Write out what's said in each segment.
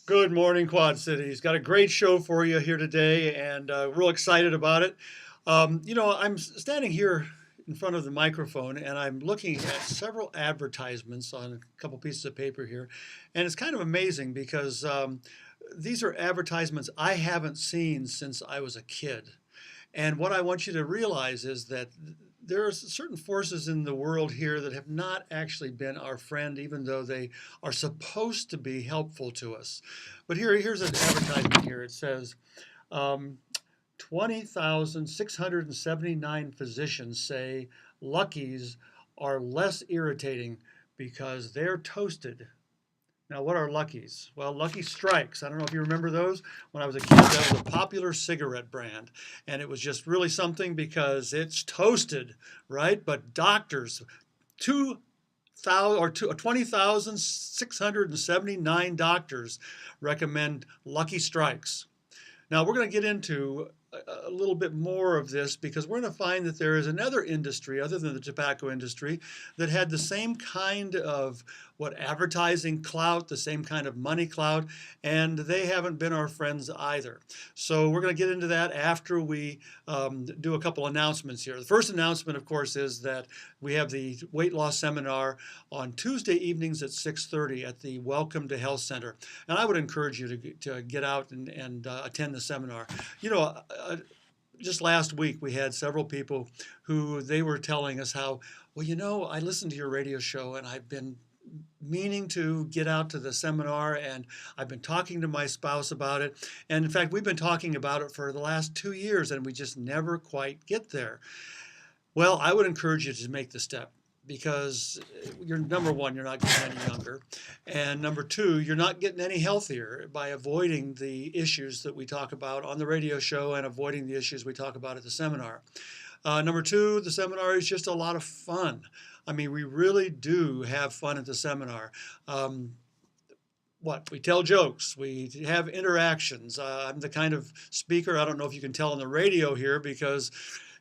Good morning, Quad Cities. Got a great show for you here today, and real excited about it. I'm standing here in front of the microphone, and I'm looking at several advertisements on a couple pieces of paper here, and it's kind of amazing because these are advertisements I haven't seen since I was a kid. And what I want you to realize is that there are certain forces in the world here that have not actually been our friend, even though they are supposed to be helpful to us. But here's an advertisement here. It says, um, 20,679 physicians say Luckies are less irritating because they're toasted. Now, what are Luckies? Well, Lucky Strikes. I don't know if you remember those. When I was a kid, that was a popular cigarette brand. And it was just really something because it's toasted, right? But doctors, 20,679 doctors recommend Lucky Strikes. Now, we're going to get into a little bit more of this because we're going to find that there is another industry other than the tobacco industry that had the same kind of advertising clout, the same kind of money clout, and they haven't been our friends either. So we're going to get into that after we do a couple announcements here. The first announcement, of course, is that we have the weight loss seminar on Tuesday evenings at 6:30 at the Welcome to Health Center. And I would encourage you to get out and attend the seminar. Just last week we had several people who they were telling us how, I listened to your radio show and I've been meaning to get out to the seminar, and I've been talking to my spouse about it. And in fact, we've been talking about it for the last 2 years and we just never quite get there. Well, I would encourage you to make the step because you're number one, you're not getting any younger. And number two, you're not getting any healthier by avoiding the issues that we talk about on the radio show and avoiding the issues we talk about at the seminar. Number two, the seminar is just a lot of fun. I mean, we really do have fun at the seminar. We tell jokes, we have interactions. I'm the kind of speaker, I don't know if you can tell on the radio here because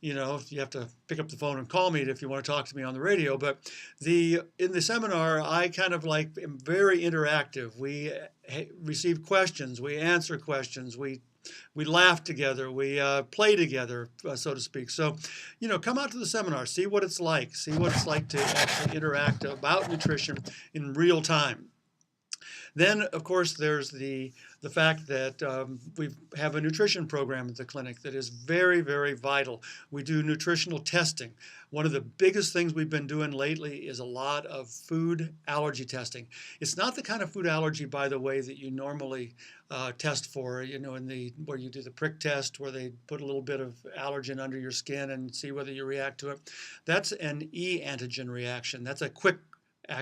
you have to pick up the phone and call me if you want to talk to me on the radio. But in the seminar, I kind of am very interactive. We receive questions, we answer questions, we laugh together, we play together, so to speak. So, come out to the seminar, see what it's like to actually interact about nutrition in real time. Then, of course, there's the fact that we have a nutrition program at the clinic that is very, very vital. We do nutritional testing. One of the biggest things we've been doing lately is a lot of food allergy testing. It's not the kind of food allergy, by the way, that you normally test for, where you do the prick test, where they put a little bit of allergen under your skin and see whether you react to it. That's an E antigen reaction. That's a quick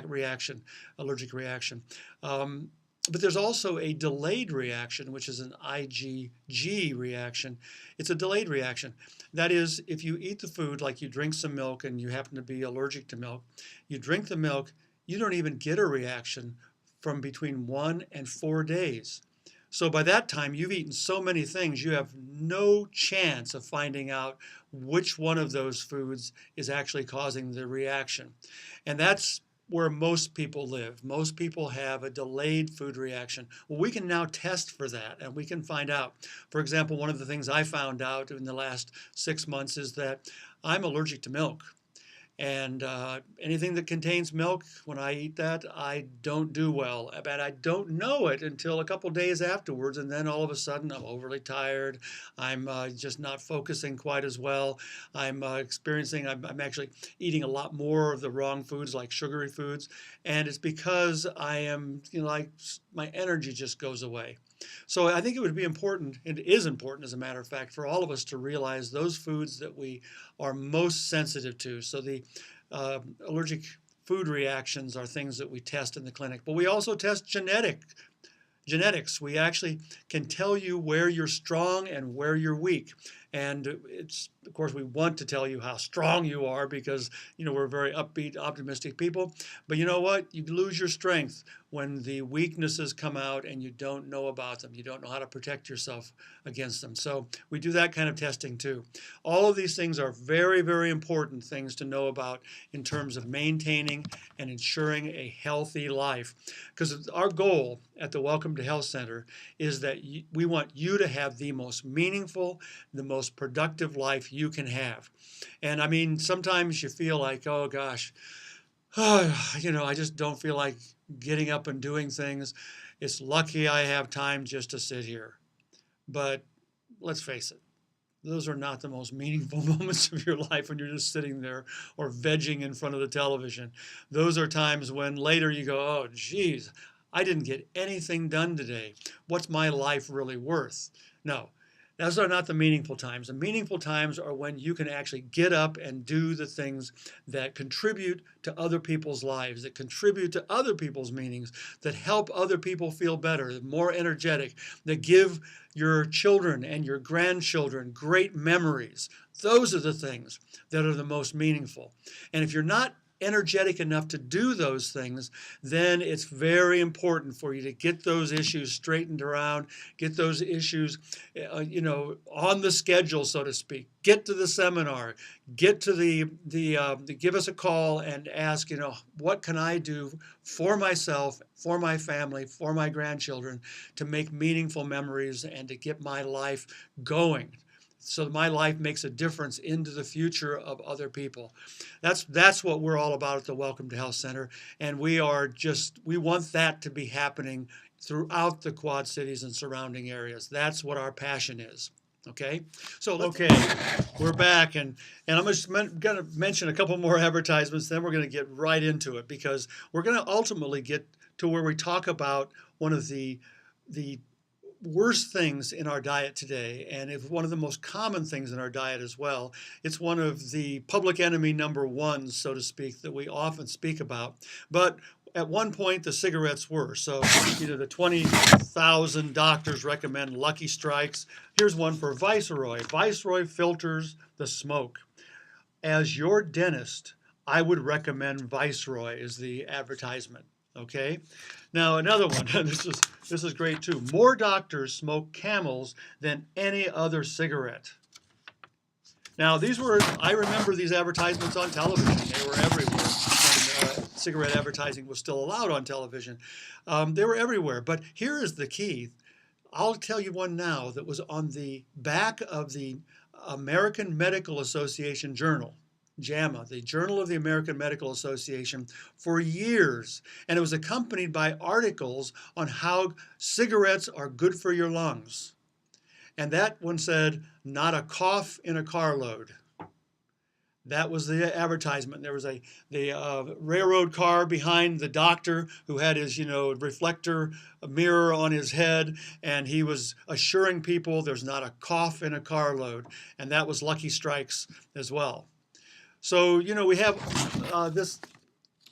reaction, allergic reaction. But there's also a delayed reaction, which is an IgG reaction. It's a delayed reaction. That is, if you eat the food, like you drink some milk and you happen to be allergic to milk, you drink the milk, you don't even get a reaction from between 1 and 4 days. So by that time, you've eaten so many things, you have no chance of finding out which one of those foods is actually causing the reaction. And that's where most people live. Most people have a delayed food reaction. Well, we can now test for that and we can find out. For example, one of the things I found out in the last 6 months is that I'm allergic to milk. And anything that contains milk, when I eat that, I don't do well. But I don't know it until a couple days afterwards, and then all of a sudden I'm overly tired. I'm just not focusing quite as well. I'm I'm actually eating a lot more of the wrong foods, like sugary foods, and it's because I am, my energy just goes away. So I think it would be important, and it is important as a matter of fact, for all of us to realize those foods that we are most sensitive to. So the allergic food reactions are things that we test in the clinic, but we also test genetics. We actually can tell you where you're strong and where you're weak. And it's of course, we want to tell you how strong you are because, we're very upbeat, optimistic people. But you know what? You lose your strength when the weaknesses come out and you don't know about them. You don't know how to protect yourself against them. So we do that kind of testing too. All of these things are very, very important things to know about in terms of maintaining and ensuring a healthy life. Because our goal at the Welcome to Health Center is that we want you to have the most meaningful, the most productive life you can have. And I mean, sometimes you feel like, oh gosh, I just don't feel like getting up and doing things. It's lucky I have time just to sit here. But let's face it, those are not the most meaningful moments of your life when you're just sitting there or vegging in front of the television. Those are times when later you go, oh, geez, I didn't get anything done today. What's my life really worth? No, those are not the meaningful times. The meaningful times are when you can actually get up and do the things that contribute to other people's lives, that contribute to other people's meanings, that help other people feel better, more energetic, that give your children and your grandchildren great memories. Those are the things that are the most meaningful. And if you're not energetic enough to do those things, then it's very important for you to get those issues straightened around, get those issues, on the schedule, so to speak. Get to the seminar, get to give us a call and ask, what can I do for myself, for my family, for my grandchildren to make meaningful memories and to get my life going, so my life makes a difference into the future of other people. That's what we're all about at the Welcome to Health Center, and we want that to be happening throughout the Quad Cities and surrounding areas. That's what our passion is. Okay, we're back, and I'm just going to mention a couple more advertisements, then we're going to get right into it, because we're going to ultimately get to where we talk about one of the worst things in our diet today, and if one of the most common things in our diet as well. It's one of the public enemy number ones, so to speak, that we often speak about. But at one point, the cigarettes were. So, the 20,000 doctors recommend Lucky Strikes. Here's one for Viceroy. Viceroy filters the smoke. As your dentist, I would recommend Viceroy is the advertisement. Okay. Now another one. This is great too. More doctors smoke Camels than any other cigarette. Now I remember these advertisements on television. They were everywhere when cigarette advertising was still allowed on television. They were everywhere. But here is the key. I'll tell you one now that was on the back of the American Medical Association Journal. JAMA, the Journal of the American Medical Association, for years. And it was accompanied by articles on how cigarettes are good for your lungs. And that one said, not a cough in a carload. That was the advertisement. There was the railroad car behind the doctor who had his, reflector mirror on his head, and he was assuring people there's not a cough in a carload. And that was Lucky Strikes as well. So, we have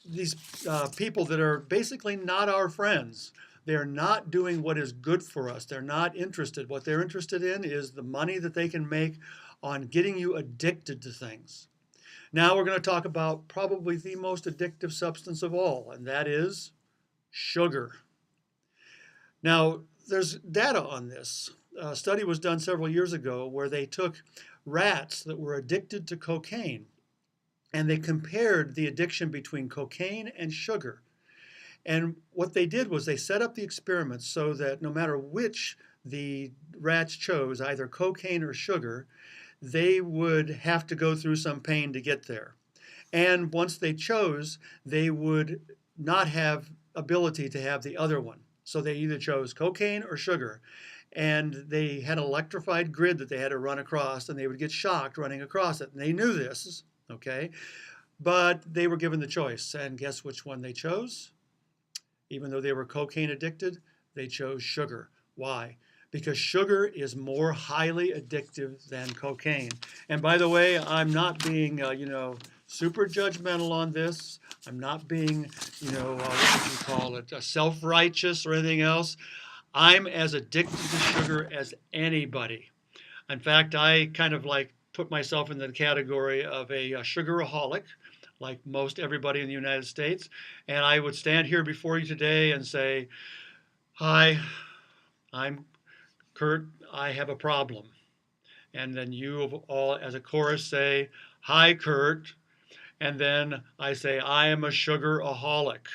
these people that are basically not our friends. They're not doing what is good for us. They're not interested. What they're interested in is the money that they can make on getting you addicted to things. Now we're going to talk about probably the most addictive substance of all, and that is sugar. Now, there's data on this. A study was done several years ago where they took rats that were addicted to cocaine, and they compared the addiction between cocaine and sugar. And what they did was they set up the experiments so that no matter which the rats chose, either cocaine or sugar, they would have to go through some pain to get there. And once they chose, they would not have ability to have the other one. So they either chose cocaine or sugar. And they had an electrified grid that they had to run across, and they would get shocked running across it. And they knew this. Okay, but they were given the choice, and guess which one they chose? Even though they were cocaine addicted, they chose sugar. Why? Because sugar is more highly addictive than cocaine. And by the way, I'm not being, super judgmental on this. I'm not being, what would you call it, self-righteous or anything else. I'm as addicted to sugar as anybody. In fact, I kind of put myself in the category of a sugaraholic, like most everybody in the United States. And I would stand here before you today and say, "Hi, I'm Curt. I have a problem." And then you all, as a chorus, say, "Hi, Curt." And then I say, "I am a sugaraholic."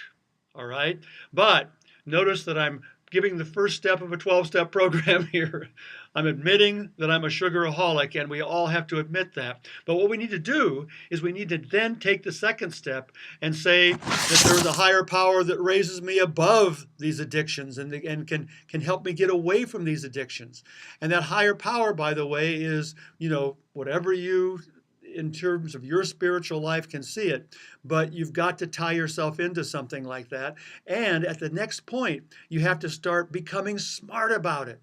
All right? But notice that I'm giving the first step of a 12-step program here. I'm admitting that I'm a sugaraholic, and we all have to admit that. But what we need to do is we need to then take the second step and say that there's a higher power that raises me above these addictions and can help me get away from these addictions. And that higher power, by the way, is, whatever you in terms of your spiritual life can see it, but you've got to tie yourself into something like that. And at the next point, you have to start becoming smart about it.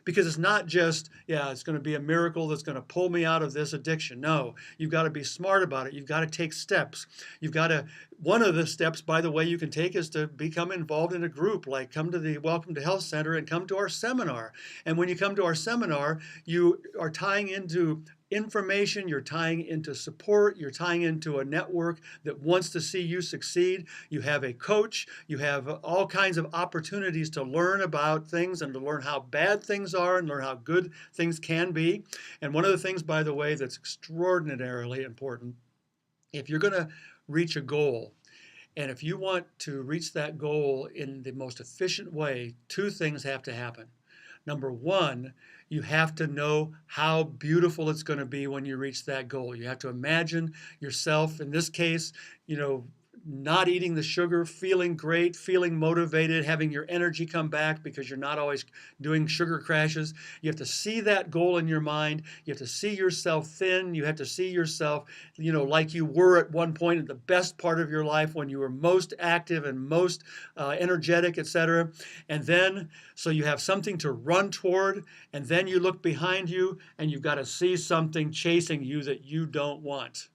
Because it's not just, it's going to be a miracle that's going to pull me out of this addiction. No, you've got to be smart about it. You've got to take steps. One of the steps, by the way, you can take is to become involved in a group, like come to the Welcome to Health Center and come to our seminar. And when you come to our seminar, you are tying into information, you're tying into support, you're tying into a network that wants to see you succeed. You have a coach, you have all kinds of opportunities to learn about things and to learn how bad things are and learn how good things can be. And one of the things, by the way, that's extraordinarily important, if you're going to reach a goal, and if you want to reach that goal in the most efficient way, two things have to happen. Number one, you have to know how beautiful it's going to be when you reach that goal. You have to imagine yourself, in this case, not eating the sugar, feeling great, feeling motivated, having your energy come back because you're not always doing sugar crashes. You have to see that goal in your mind. You have to see yourself thin. You have to see yourself, like you were at one point at the best part of your life when you were most active and most energetic, etc. And then, so you have something to run toward, and then you look behind you and you've got to see something chasing you that you don't want.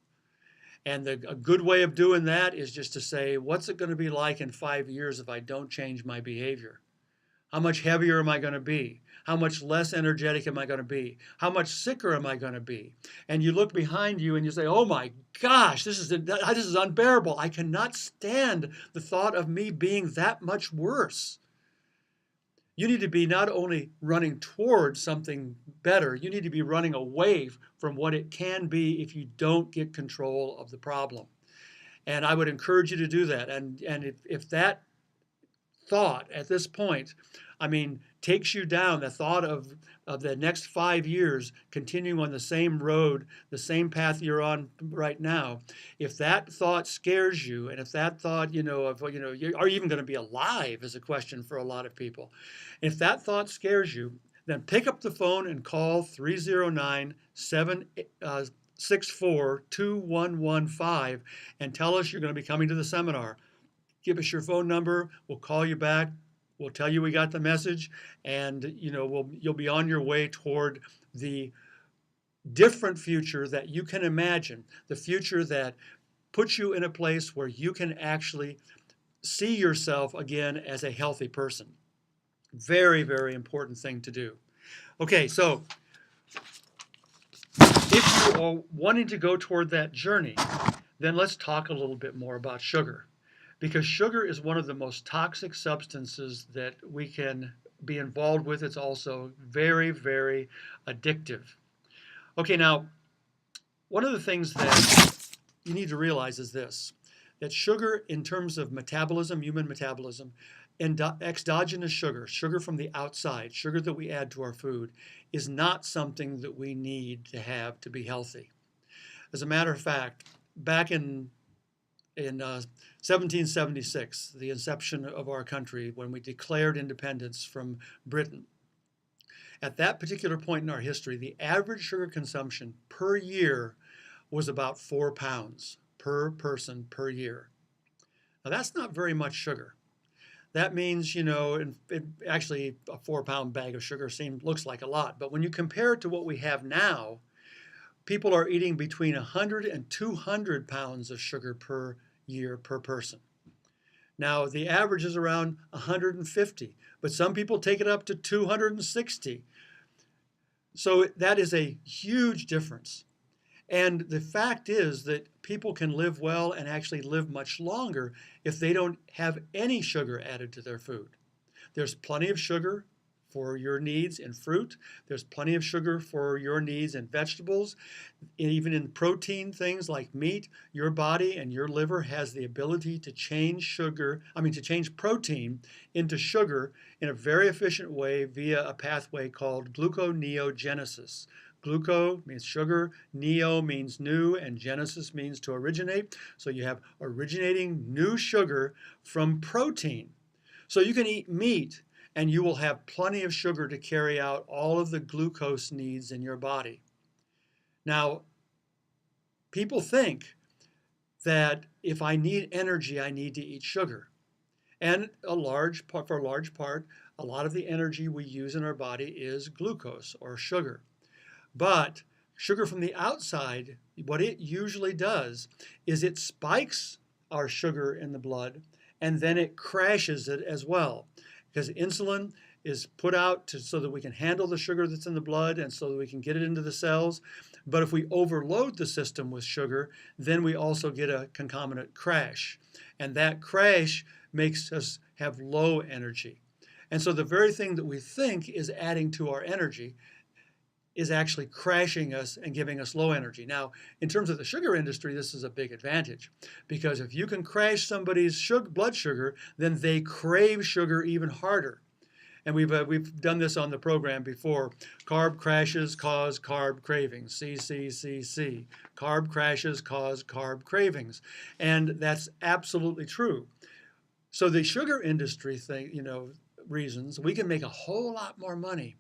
And a good way of doing that is just to say, what's it going to be like in 5 years if I don't change my behavior? How much heavier am I going to be? How much less energetic am I going to be? How much sicker am I going to be? And you look behind you and you say, oh my gosh, this is unbearable. I cannot stand the thought of me being that much worse. You need to be not only running towards something better, you need to be running away from what it can be if you don't get control of the problem. And I would encourage you to do that. And if that thought at this point, takes you down, the thought of the next 5 years continuing on the same road, the same path you're on right now, if that thought scares you, and if that thought, are you even going to be alive is a question for a lot of people. If that thought scares you, then pick up the phone and call 309-764-2115 and tell us you're going to be coming to the seminar. Give us your phone number. We'll call you back. We'll tell you we got the message, and you'll be on your way toward the different future that you can imagine, the future that puts you in a place where you can actually see yourself again as a healthy person. Very, very important thing to do. Okay, so if you are wanting to go toward that journey, then let's talk a little bit more about sugar. Because sugar is one of the most toxic substances that we can be involved with. It's also very, very addictive. Okay, now, one of the things that you need to realize is this, that sugar, in terms of metabolism, human metabolism, exogenous sugar, sugar from the outside, sugar that we add to our food, is not something that we need to have to be healthy. As a matter of fact, back in 1776, the inception of our country, when we declared independence from Britain. At that particular point in our history, the average sugar consumption per year was about 4 pounds per person per year. Now, that's not very much sugar. That means, actually a 4-pound bag of sugar looks like a lot. But when you compare it to what we have now, people are eating between 100 and 200 pounds of sugar per year per person. Now, the average is around 150, but some people take it up to 260. So that is a huge difference. And the fact is that people can live well and actually live much longer if they don't have any sugar added to their food. There's plenty of sugar for your needs in fruit. There's plenty of sugar for your needs in vegetables. Even in protein things like meat, your body and your liver has the ability to change to change protein into sugar in a very efficient way via a pathway called gluconeogenesis. Gluco means sugar, neo means new, and genesis means to originate. So you have originating new sugar from protein. So you can eat meat and you will have plenty of sugar to carry out all of the glucose needs in your body. Now, people think that if I need energy, I need to eat sugar. And for a large part, a lot of the energy we use in our body is glucose or sugar. But sugar from the outside, what it usually does is it spikes our sugar in the blood and then it crashes it as well. Because insulin is put out so that we can handle the sugar that's in the blood and so that we can get it into the cells. But if we overload the system with sugar, then we also get a concomitant crash. And that crash makes us have low energy. And so the very thing that we think is adding to our energy is actually crashing us and giving us low energy. Now, in terms of the sugar industry, this is a big advantage because if you can crash somebody's blood sugar, then they crave sugar even harder. And we've done this on the program before. Carb crashes cause carb cravings. C. Carb crashes cause carb cravings. And that's absolutely true. So the sugar industry reasons, we can make a whole lot more money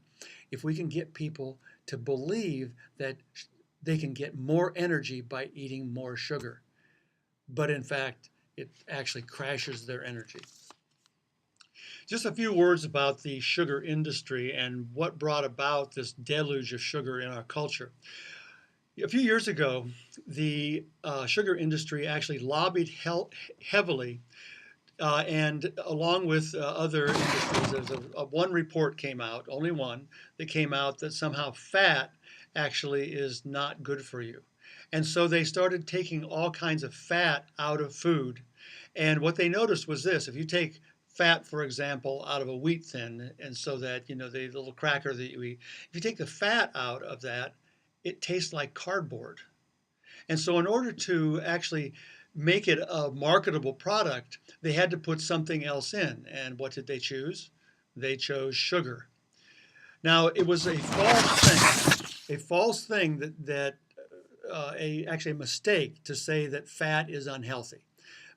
if we can get people to believe that they can get more energy by eating more sugar. But in fact, it actually crashes their energy. Just a few words about the sugar industry and what brought about this deluge of sugar in our culture. A few years ago, the sugar industry actually lobbied heavily and along with other industries, there's one report came out, only one, that came out that somehow fat actually is not good for you. And so they started taking all kinds of fat out of food. And what they noticed was this: if you take fat, for example, out of a wheat thin, and so that, the little cracker that you eat, if you take the fat out of that, it tastes like cardboard. And so in order to actually make it a marketable product, they had to put something else in. And what did they choose? They chose sugar. Now, it was a false thing actually a mistake to say that fat is unhealthy,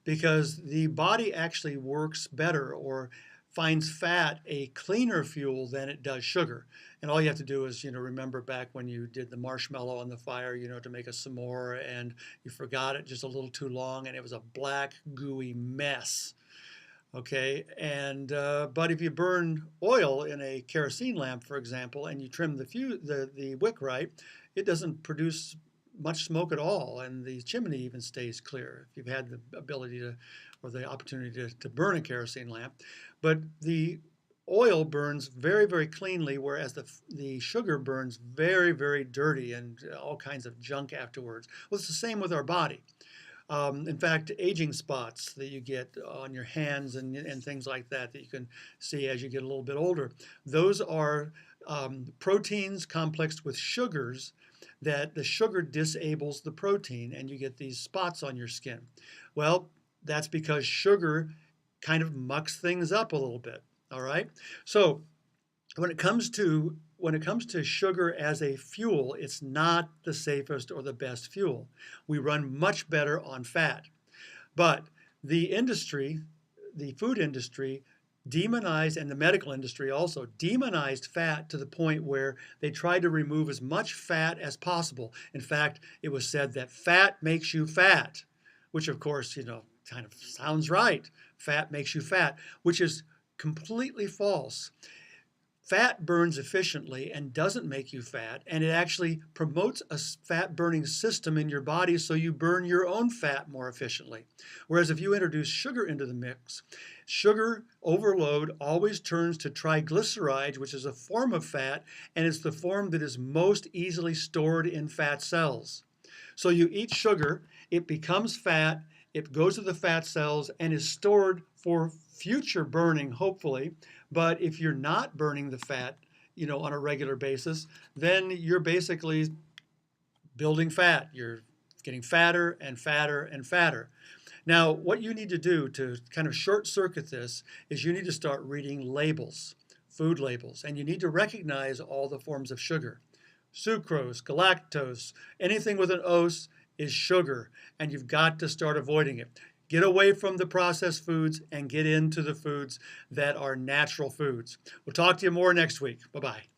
because the body actually works better or finds fat a cleaner fuel than it does sugar. And all you have to do is, remember back when you did the marshmallow on the fire, to make a s'more, and you forgot it just a little too long, and it was a black, gooey mess. Okay, and but if you burn oil in a kerosene lamp, for example, and you trim the wick right, it doesn't produce much smoke at all, and the chimney even stays clear if you've had the ability or the opportunity to burn a kerosene lamp. But the oil burns very, very cleanly, whereas the sugar burns very, very dirty and all kinds of junk afterwards. Well, it's the same with our body. In fact, aging spots that you get on your hands and things like that you can see as you get a little bit older, those are proteins complexed with sugars that the sugar disables the protein and you get these spots on your skin. Well, that's because sugar kind of mucks things up a little bit. All right. So when it comes to sugar as a fuel, it's not the safest or the best fuel. We run much better on fat. But the food industry demonized, and the medical industry also demonized fat to the point where they tried to remove as much fat as possible. In fact, it was said that fat makes you fat, which of course, kind of sounds right. Fat makes you fat, which is completely false. Fat burns efficiently and doesn't make you fat, and it actually promotes a fat burning system in your body so you burn your own fat more efficiently. Whereas if you introduce sugar into the mix, sugar overload always turns to triglycerides, which is a form of fat, and it's the form that is most easily stored in fat cells. So you eat sugar, it becomes fat, it goes to the fat cells and is stored for future burning, hopefully. But if you're not burning the fat, on a regular basis, then you're basically building fat. You're getting fatter and fatter and fatter. Now, what you need to do to kind of short circuit this is you need to start reading labels, food labels, and you need to recognize all the forms of sugar. Sucrose, galactose, anything with an ose is sugar, and you've got to start avoiding it. Get away from the processed foods and get into the foods that are natural foods. We'll talk to you more next week. Bye-bye.